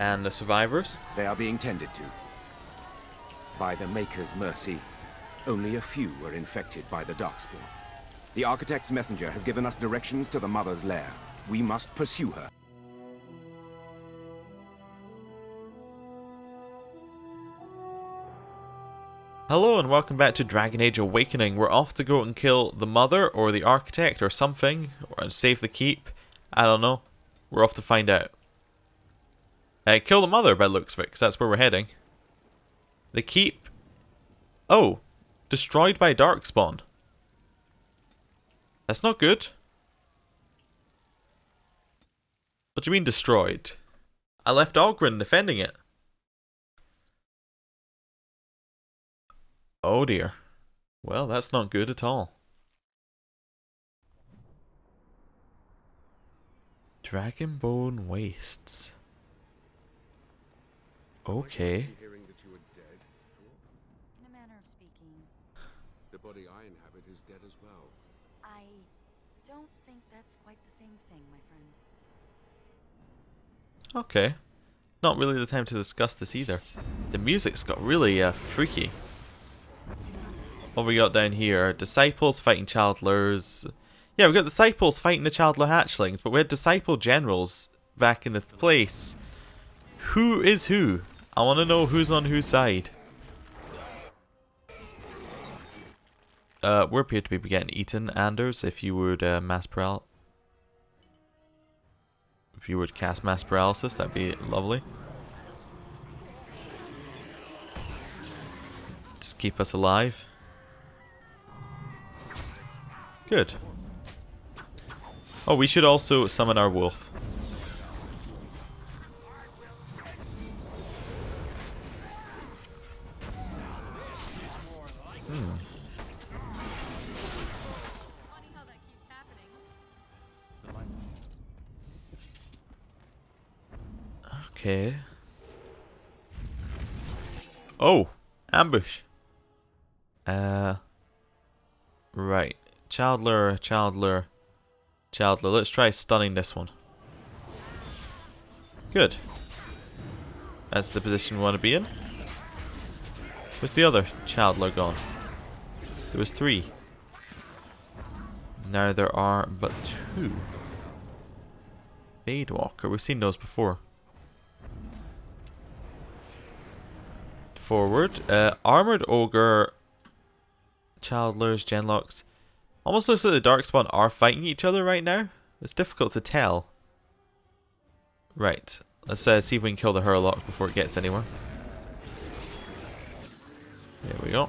And the survivors? They are being tended to. By the Maker's mercy, only a few were infected by the darkspawn. The Architect's messenger has given us directions to the Mother's lair. We must pursue her. Hello and welcome back to Dragon Age Awakening. We're off to go and kill the Mother or the Architect or something, or save the keep. I don't know. We're off to find out. Kill the Mother by the looks of it, because that's where we're heading. The keep. Oh, destroyed by darkspawn. That's not good. What do you mean destroyed? I left Ogren defending it. Oh dear. Well, that's not good at all. Dragonbone Wastes. Okay. In a manner of speaking. The body I inhabit is dead as well. I don't think that's quite the same thing, my friend. Okay. Not really the time to discuss this either. The music's got really freaky. What we got down here? Disciples fighting Childlers. Yeah, we got disciples fighting the Childler hatchlings, but we had disciple generals back in the place. Who is who? I want to know who's on whose side. We appear to be getting eaten, Anders, if you would if you would cast mass paralysis, that'd be lovely. Just keep us alive. Good. Oh, we should also summon our wolf. Okay. Oh, ambush. Right. Childler. Let's try stunning this one. Good. That's the position we want to be in. Where's the other Childler gone? There was 3. Now there are but 2. Badewalker. We've seen those before. Forward. Armored Ogre. Childlers, Genlocks. Almost looks like the Darkspawn are fighting each other right now. It's difficult to tell. Right. Let's see if we can kill the Hurlock before it gets anywhere. There we go.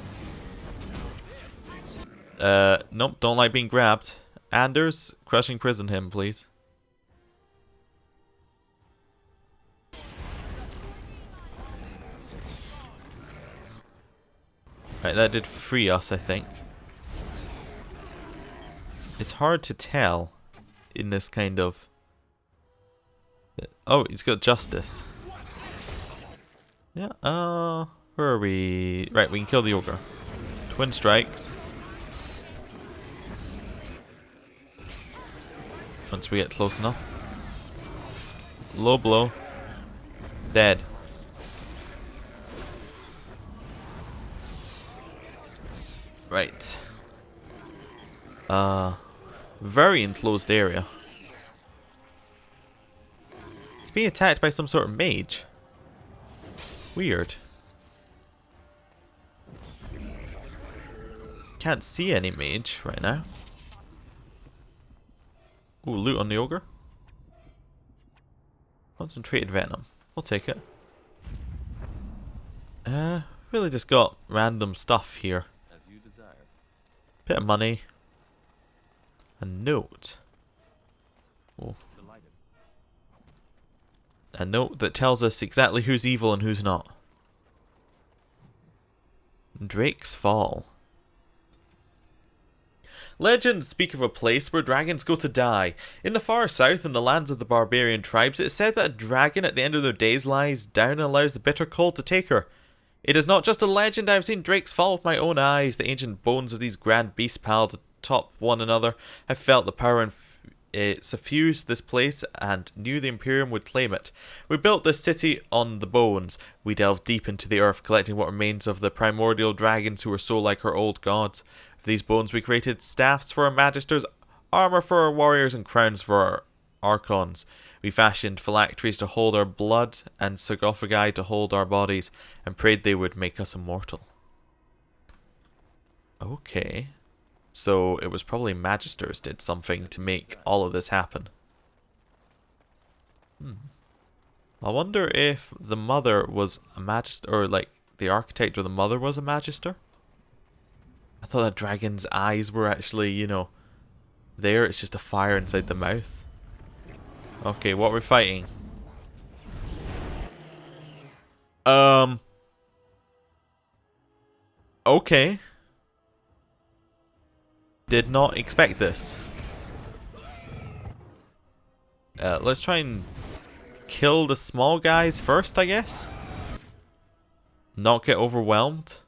Nope, don't like being grabbed. Anders, crushing prison him, please. Right, that did free us, I think. It's hard to tell in this kind of... Oh, he's got justice. Yeah, where are we? Right, we can kill the ogre. Twin strikes. Once we get close enough. Low blow. Dead. Right. Very enclosed area. It's being attacked by some sort of mage. Weird. Can't see any mage right now. Ooh, loot on the ogre. Concentrated venom. We'll take it. Really just got random stuff here. Bit of money. A note. Oh. A note that tells us exactly who's evil and who's not. Drake's Fall. Legends speak of a place where dragons go to die. In the far south, in the lands of the barbarian tribes, it is said that a dragon at the end of their days lies down and allows the bitter cold to take her. It is not just a legend, I have seen Drake's Fall with my own eyes. The ancient bones of these grand beasts piled atop one another. I felt the power and it suffused this place and knew the Imperium would claim it. We built this city on the bones. We delved deep into the earth, collecting what remains of the primordial dragons who were so like our old gods. Of these bones we created staffs for our magisters, armor for our warriors, and crowns for our archons. We fashioned phylacteries to hold our blood and sarcophagi to hold our bodies, and prayed they would make us immortal. Okay. So it was probably magisters did something to make all of this happen. I wonder if the mother was a magister, or like the architect or the mother was a magister? I thought that dragon's eyes were actually, you know, there. It's just a fire inside the mouth. Okay, what we're fighting? Okay. Did not expect this. Let's try and kill the small guys first, I guess. Not get overwhelmed.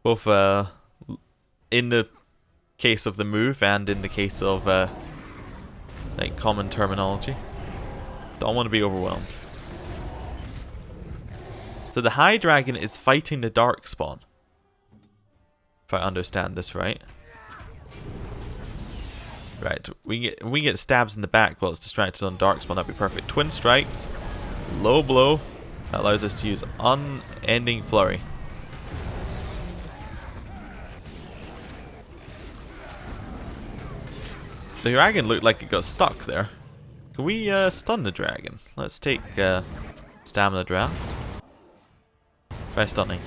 Both in the case of the move and in the case of like common terminology. Don't want to be overwhelmed. So the High Dragon is fighting the Darkspawn. If I understand this right. Right, we get stabs in the back while it's distracted on Darkspawn, that'd be perfect. Twin strikes, low blow, that allows us to use unending flurry. The dragon looked like it got stuck there. Can we stun the dragon? Let's take stamina draft. By stunning.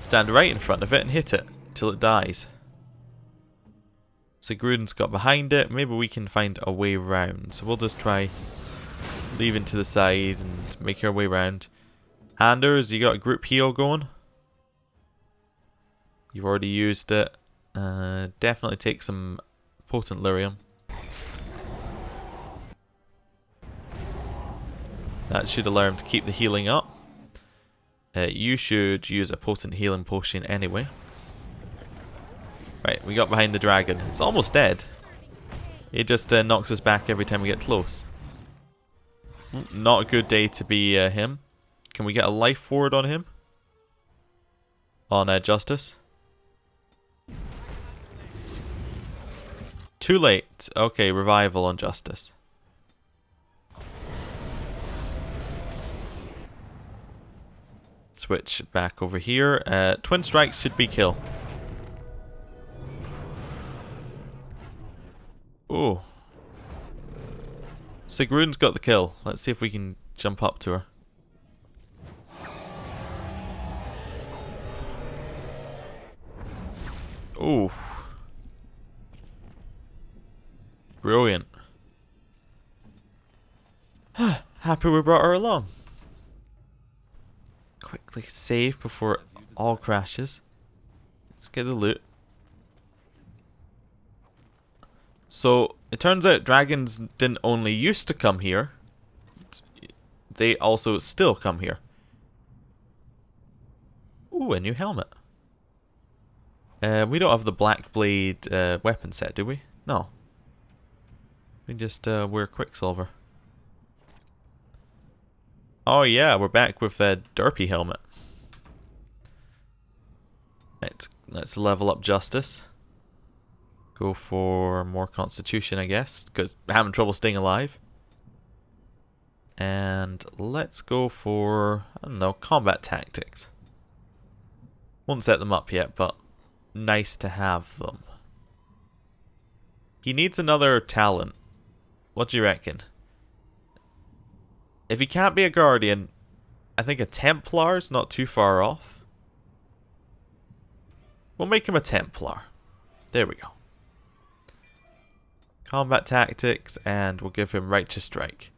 Stand right in front of it and hit it till it dies. So Gruden's got behind it. Maybe we can find a way round. So we'll just try leaving to the side and make our way round. Handers, you got a group heal going? You've already used it. Definitely take some potent lyrium. That should allow him to keep the healing up. You should use a potent healing potion anyway. Right, we got behind the dragon. It's almost dead. It just knocks us back every time we get close. Not a good day to be him. Can we get a life forward on him? On Justice? Too late. Okay, revival on Justice. Switch back over here. Twin strikes should be kill. Oh. Sigrun's got the kill. Let's see if we can jump up to her. Oh. Brilliant. Happy we brought her along. Quickly save before it all crashes. Let's get the loot. So, it turns out dragons didn't only used to come here. They also still come here. Ooh, a new helmet. We don't have the Black Blade weapon set, do we? No. We just wear Quicksilver. Oh yeah, we're back with a derpy helmet. Right, let's level up Justice. Go for more Constitution, I guess, because we're having trouble staying alive. And let's go for, I don't know, combat tactics. Won't set them up yet, but nice to have them. He needs another talent. What do you reckon? If he can't be a Guardian, I think a Templar's not too far off. We'll make him a Templar. There we go. Combat tactics, and we'll give him Righteous Strike.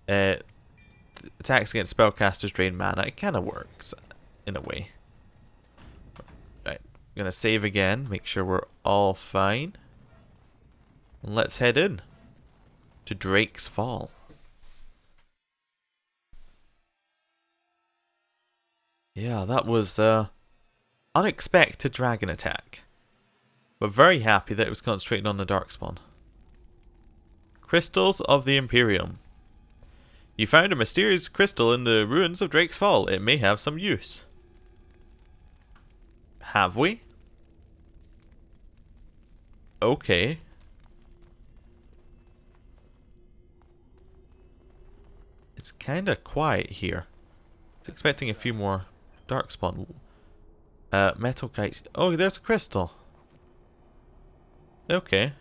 Attacks against spellcasters drain mana. It kind of works, in a way. Right, I'm going to save again, make sure we're all fine. And let's head in to Drake's Fall. Yeah, that was unexpected dragon attack. but very happy that it was concentrating on the darkspawn. Crystals of the Imperium. You found a mysterious crystal in the ruins of Drake's Fall. It may have some use. Have we? Okay. It's kinda quiet here. I was expecting a few more darkspawn. Metal kites. Oh, there's a crystal. Okay.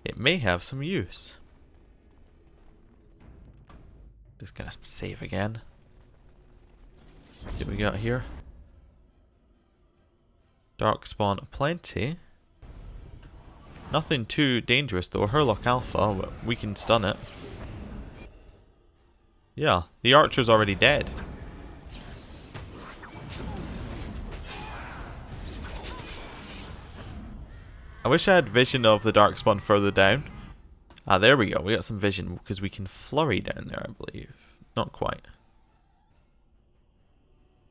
It may have some use. Just gonna save again. What do we got here? Darkspawn aplenty. Nothing too dangerous though. Hurlock Alpha, but we can stun it. Yeah, the archer's already dead. I wish I had vision of the darkspawn further down. Ah, there we go. We got some vision because we can flurry down there, I believe. Not quite.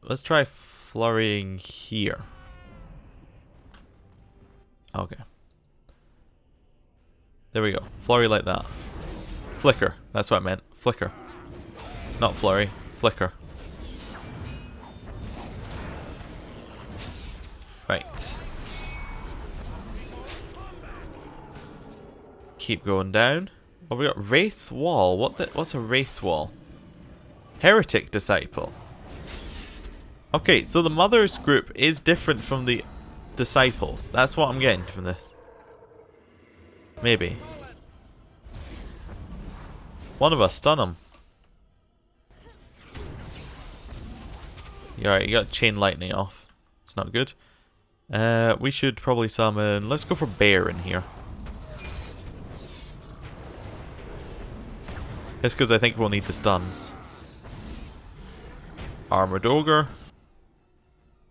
Let's try flurrying here. Okay. There we go. Flurry like that. Flicker. That's what I meant. Flicker. Not flurry. Flicker. Right. Keep going down. Oh, we got Wraith Wall. What's a Wraith Wall? Heretic Disciple. Okay, so the Mother's group is different from the Disciples. That's what I'm getting from this. Maybe. One of us, stun him. Yeah, alright, you got chain lightning off. It's not good. We should probably summon... Let's go for Bear in here. It's because I think we'll need the stuns. Armored Ogre.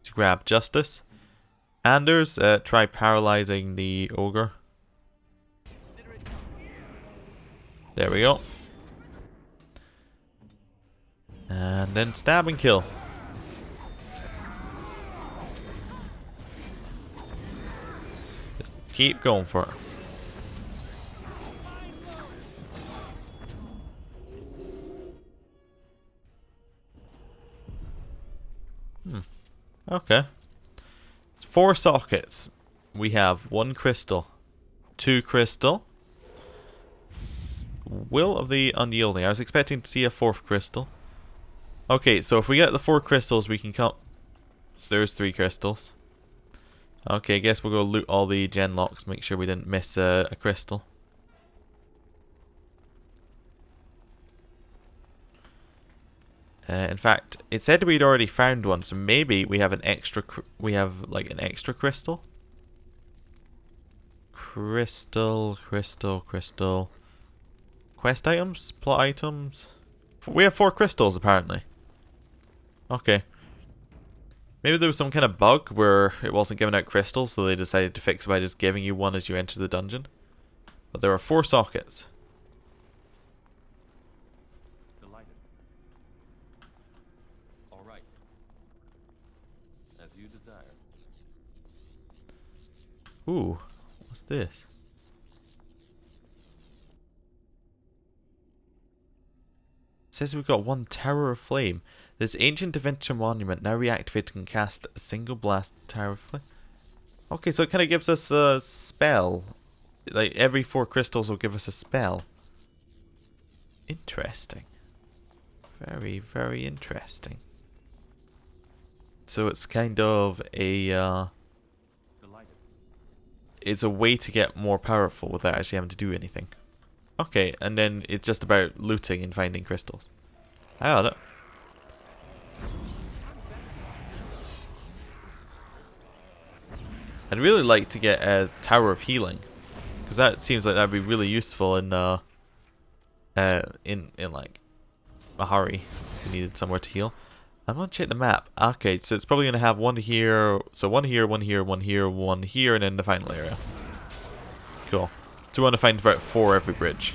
To grab Justice. Anders, try paralyzing the Ogre. There we go. And then stab and kill. Just keep going for it. Okay. It's 4 sockets. We have 1 crystal. 2 crystal. Will of the Unyielding. I was expecting to see a 4th crystal. Okay, so if we get the 4 crystals, we can come... There's 3 crystals. Okay, I guess we'll go loot all the gen locks, make sure we didn't miss a crystal. In fact, it said we'd already found one, so maybe we have an extra. We have like an extra crystal. Crystal. Quest items, plot items. We have 4 crystals apparently. Okay. Maybe there was some kind of bug where it wasn't giving out crystals, so they decided to fix it by just giving you one as you enter the dungeon. But there are 4 sockets. Ooh, what's this? It says we've got 1 Tower of Flame. This ancient adventure monument now reactivated can cast a single blast Tower of Flame. Okay, so it kind of gives us a spell. Like every 4 crystals will give us a spell. Interesting. Very, very interesting. So it's kind of a... It's a way to get more powerful without actually having to do anything. Okay, and then it's just about looting and finding crystals. I got it. I'd really like to get a Tower of Healing, because that seems like that'd be really useful in like a hurry. If you needed somewhere to heal. I'm gonna check the map. Okay, so it's probably gonna have 1 here, so 1 here, 1 here, 1 here, 1 here, and then the final area. Cool. So we want to find about 4 every bridge.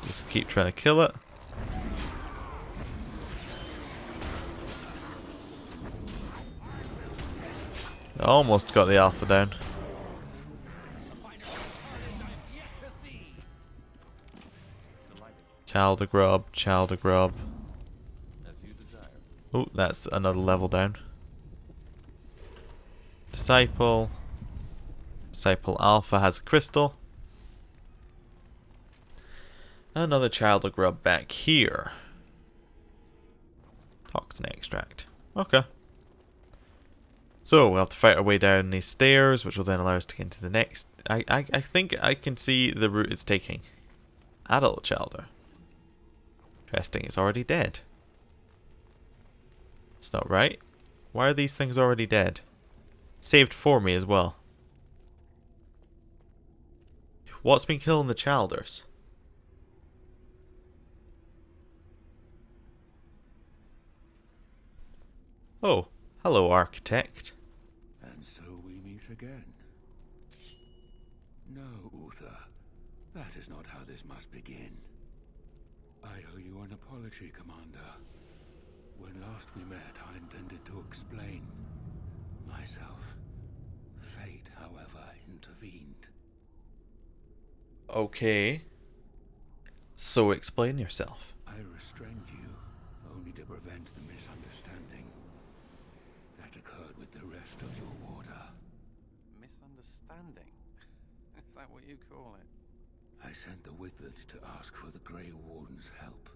Just keep trying to kill it. Almost got the alpha down. Childer grub, childer grub. Oh, that's another level down. Disciple. Disciple Alpha has a crystal. Another childer grub back here. Toxin extract. Okay. So we'll have to fight our way down these stairs, which will then allow us to get into the next. I think I can see the route it's taking. Adult childer. Interesting, it's already dead. It's not right. Why are these things already dead? Saved for me as well. What's been killing the childers? Oh, hello, architect. And so we meet again. No, Uther. That is not how this must begin. I owe you an apology, Commander. When last we met, I intended to explain myself. Fate, however, intervened. Okay. So explain yourself. I restrained you, only to prevent the misunderstanding that occurred with the rest of your order. Misunderstanding? Is that what you call it? I sent the wizard to ask for the Grey Warden's help.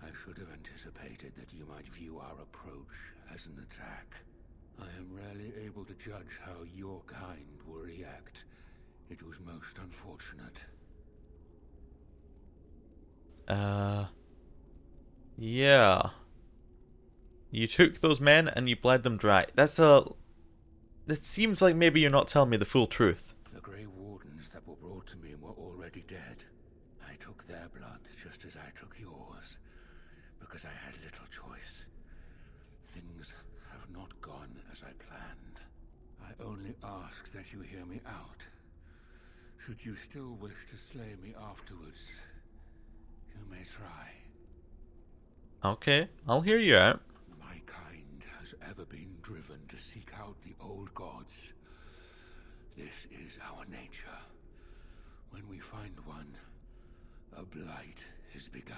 I should have anticipated that you might view our approach as an attack. I am rarely able to judge how your kind will react. It was most unfortunate. Yeah. You took those men and you bled them dry. That seems like maybe you're not telling me the full truth. The Grey Wardens that were brought to me were already dead. I took their blood just as I took yours, because I had little choice. Things have not gone as I planned. I only ask that you hear me out. Should you still wish to slay me afterwards, you may try. Okay, I'll hear you out. My kind has ever been driven to seek out the old gods. This is our nature. When we find one, a blight is begun.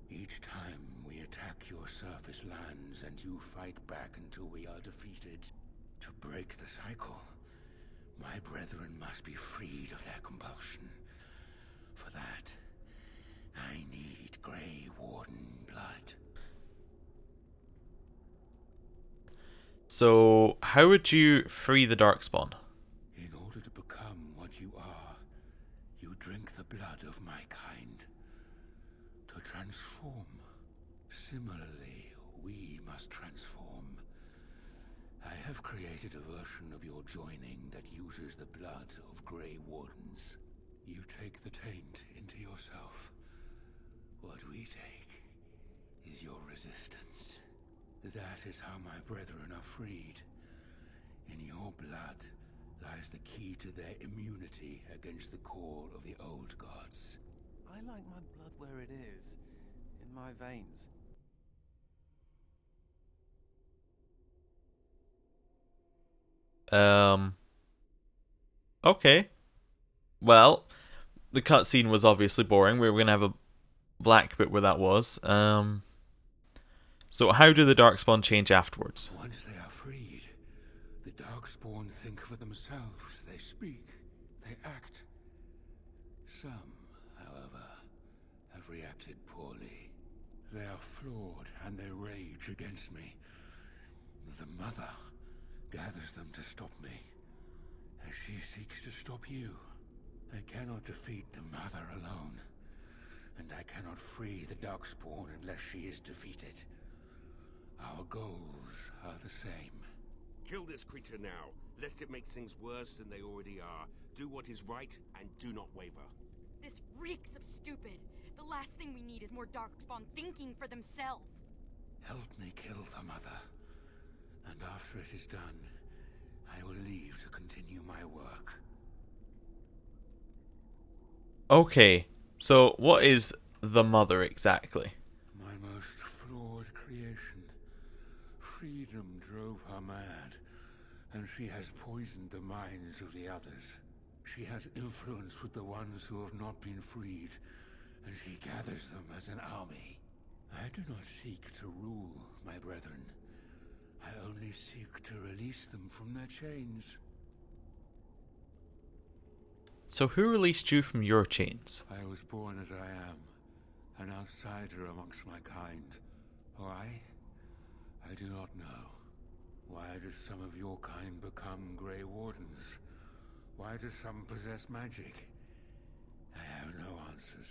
Each time we attack your surface lands and you fight back until we are defeated. To break the cycle, my brethren must be freed of their compulsion. For that, I need Grey Warden blood. So, how would you free the darkspawn? In order to become what you are, you drink the blood of my kind. To transform. Similarly, we must transform. I have created a version of your joining that uses the blood of Grey Wardens. You take the taint into yourself. What we take is your resistance. That is how my brethren are freed. In your blood lies the key to their immunity against the call of the old gods. I like my blood where it is, in my veins. Okay. Well, the cutscene was obviously boring. We were going to have a black bit where that was. So how do the darkspawn change afterwards? Once they are freed, the darkspawn think for themselves. They speak, they act. Some, however, have reacted poorly. They are flawed and they rage against me. The mother gathers them to stop me, as she seeks to stop you. They cannot defeat the mother alone, and I cannot free the darkspawn unless she is defeated. Our goals are the same. Kill this creature now, lest it makes things worse than they already are. Do what is right, and do not waver. This reeks of stupid. The last thing we need is more darkspawn thinking for themselves. Help me kill the mother, and after it is done, I will leave to continue my work. Okay, so what is the mother exactly? My most flawed creation. Freedom drove her mad, and she has poisoned the minds of the others. She has influence with the ones who have not been freed, and she gathers them as an army. I do not seek to rule, my brethren. I only seek to release them from their chains. So who released you from your chains? I was born as I am, an outsider amongst my kind. Why? I do not know. Why do some of your kind become Grey Wardens? Why do some possess magic? I have no answers.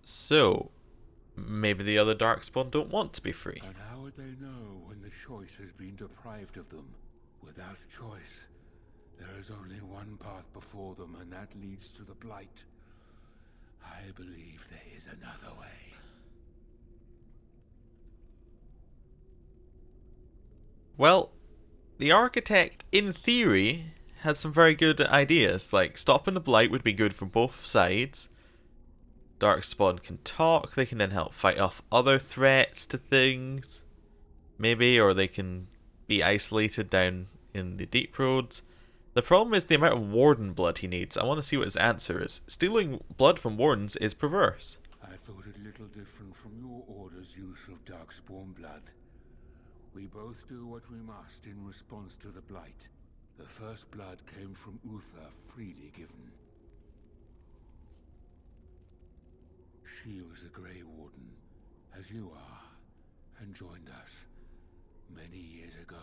So, maybe the other darkspawn don't want to be free. And how would they know when the choice has been deprived of them? Without choice, there is only one path before them, and that leads to the Blight. I believe there is another way. Well, the Architect, in theory, has some very good ideas. Like, stopping the Blight would be good for both sides. Darkspawn can talk, they can then help fight off other threats to things. Maybe, or they can be isolated down in the deep roads. The problem is the amount of Warden blood he needs. I want to see what his answer is. Stealing blood from Wardens is perverse. I thought it little different from your order's use of darkspawn blood. We both do what we must in response to the Blight. The first blood came from Uther, freely given. She was a Grey Warden, as you are, and joined us many years ago.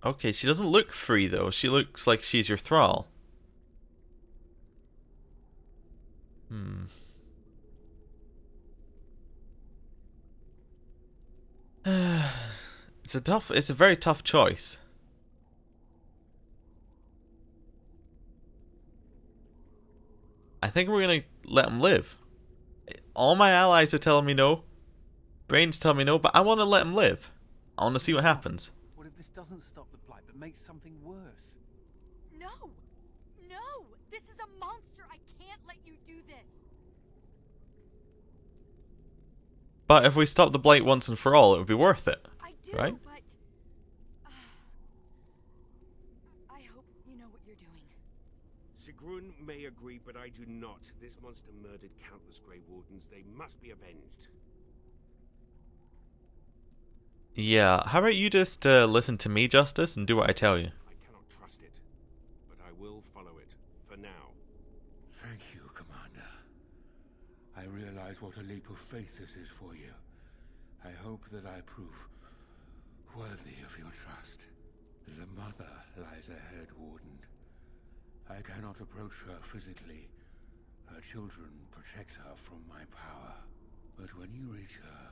Okay, she doesn't look free though. She looks like she's your thrall. It's a very tough choice. I think we're gonna let him live. All my allies are telling me no. Brain's telling me no, but I want to let him live. I want to see what happens. What if this doesn't stop the Blight, but makes something worse? No! No! This is a monster! I can't let you do this! But if we stop the Blight once and for all, it would be worth it. I do, right? but... I hope you know what you're doing. Sigrun may agree, but I do not. This monster murdered countless Grey Wardens. They must be avenged. Yeah, how about you just listen to me, Justice, and do what I tell you? I cannot trust it, but I will follow it, for now. Thank you, Commander. I realize what a leap of faith this is for you. I hope that I prove worthy of your trust. The mother lies ahead, Warden. I cannot approach her physically. Her children protect her from my power. But when you reach her,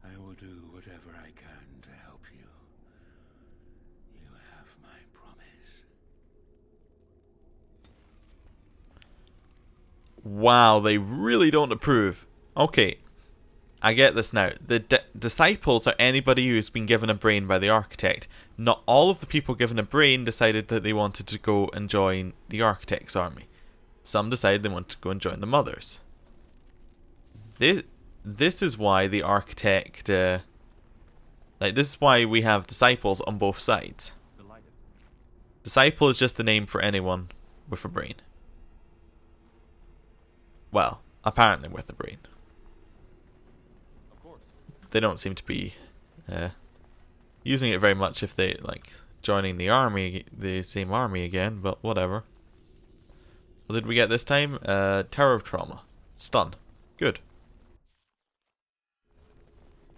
I will do whatever I can to help you. You have my promise. Wow, they really don't approve. Okay, I get this now. The disciples are anybody who's been given a brain by the Architect. Not all of the people given a brain decided that they wanted to go and join the Architect's army. Some decided they wanted to go and join the Mothers. This is why the Architect... this is why we have disciples on both sides. Delighted. Disciple is just the name for anyone with a brain. Well, apparently with a brain. Of course. They don't seem to be using it very much if they like joining the army, the same army again, but whatever. What did we get this time? Terror of Trauma. Stun. Good.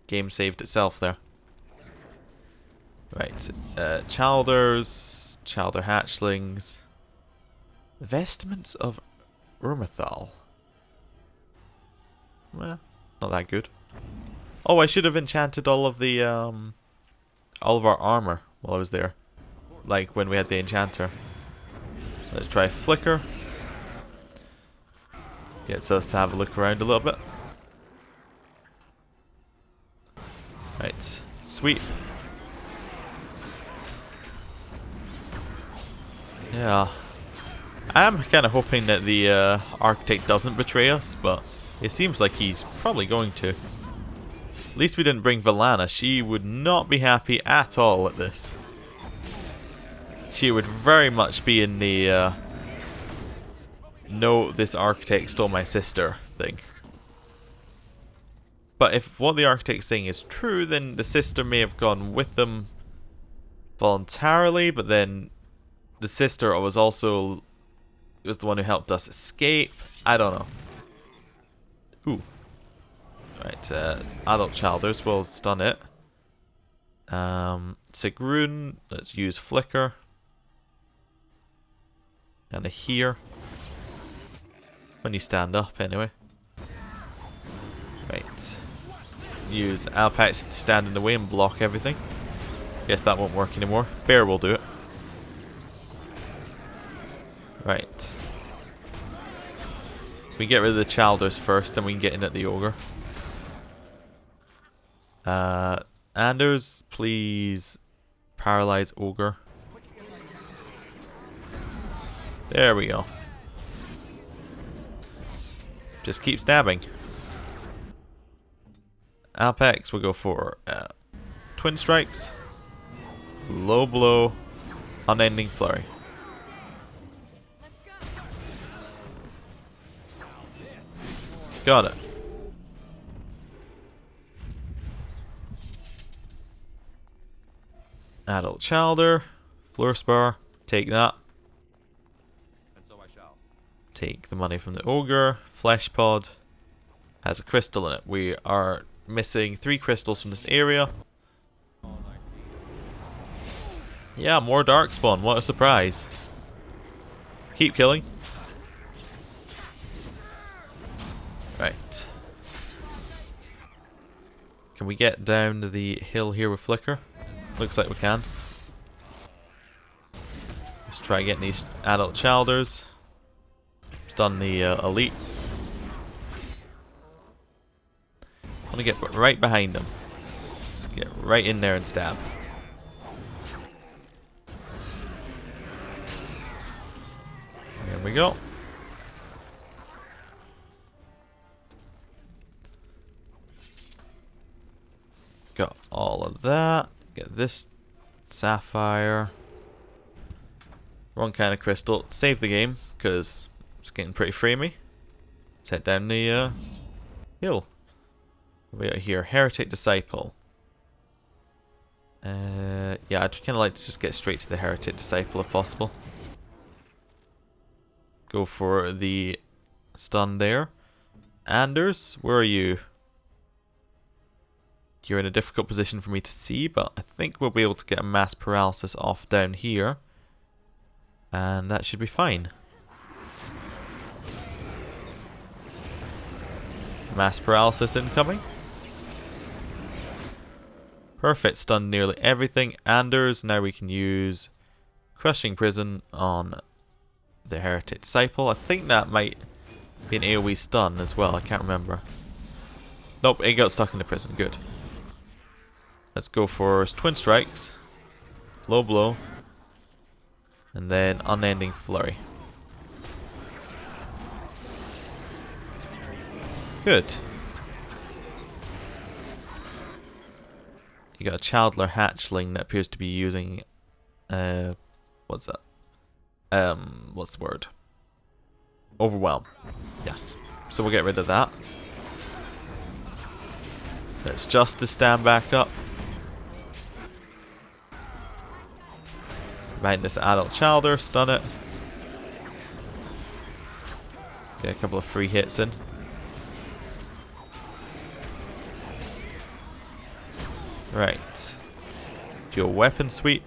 Game saved itself there. Right. Chalders. Chalder hatchlings. Vestments of Urmathal. Well, not that good. Oh, I should have enchanted all of the all of our armor while I was there, like when we had the enchanter. Let's try Flicker. Gets us to have a look around a little bit. Right, sweet. Yeah. I'm kind of hoping that the Architect doesn't betray us, but it seems like he's probably going to. At least we didn't bring Valana. She would not be happy at all at this. She would very much be in the no, this Architect stole my sister thing. But if what the Architect's saying is true, then the sister may have gone with them voluntarily, but then the sister was the one who helped us escape. I don't know. Ooh. Right, adult childers, we'll stun it. Sigrun, let's use Flicker. And a here. When you stand up, anyway. Right. Use Alpax to stand in the way and block everything. Guess that won't work anymore. Bear will do it. Right. If we get rid of the Childers first, then we can get in at the Ogre. Anders, please paralyze Ogre. There we go. Just keep stabbing. Alpax will go for Twin Strikes, Low Blow, Unending Flurry. Got it. Adult Childer, Floor Spar, take that. And so I shall. Take the money from the Ogre. Flesh Pod has a crystal in it. We are missing 3 crystals from this area. Yeah, more darkspawn. What a surprise. Keep killing. Right. Can we get down the hill here with Flicker? Looks like we can. Let's try getting these adult childers. Stun the elite. I want to get right behind them. Let's get right in there and stab. There we go. Got all of that. Get this sapphire. Wrong kind of crystal. Save the game because it's getting pretty framey. Let's head down the hill. We got here, Heretic Disciple. Yeah, I'd kind of like to just get straight to the Heretic Disciple if possible. Go for the stun there. Anders, where are you? You're in a difficult position for me to see, but I think we'll be able to get a mass paralysis off down here. And that should be fine. Mass paralysis incoming. Perfect, stun nearly everything. Anders, now we can use Crushing Prison on the Heretic Disciple. I think that might be an AoE stun as well, I can't remember. Nope, it got stuck in the prison, good. Let's go for Twin Strikes, Low Blow, and then Unending Flurry. Good. You got a Childler Hatchling that appears to be using what's that? What's the word? Overwhelm. Yes. So we'll get rid of that. Let's just to stand back up. Behind this adult Childer, stun it. Get a couple of free hits in. Right. Dual weapon sweep.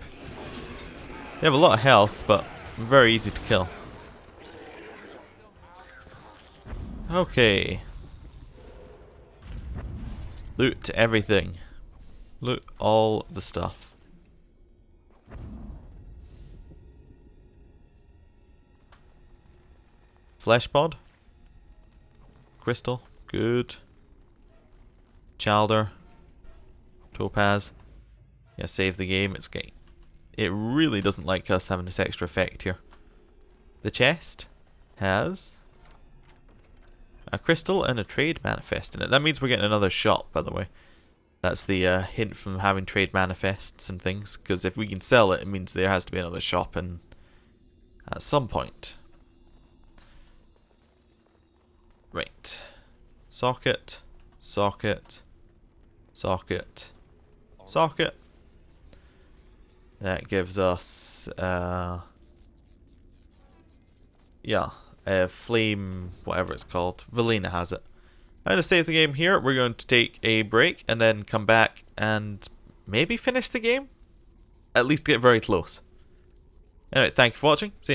They have a lot of health, but very easy to kill. Okay. Loot everything. Loot all the stuff. Flesh pod. Crystal. Good. Childer. Topaz. Yeah, save the game. It's getting. It really doesn't like us having this extra effect here. The chest has a crystal and a trade manifest in it. That means we're getting another shop, by the way. That's the hint from having trade manifests and things, because if we can sell it, it means there has to be another shop in at some point. Right. Socket, socket, socket, socket. That gives us, flame, whatever it's called. Valina has it. I'm going to save the game here. We're going to take a break and then come back and maybe finish the game? At least get very close. Anyway, thank you for watching. See you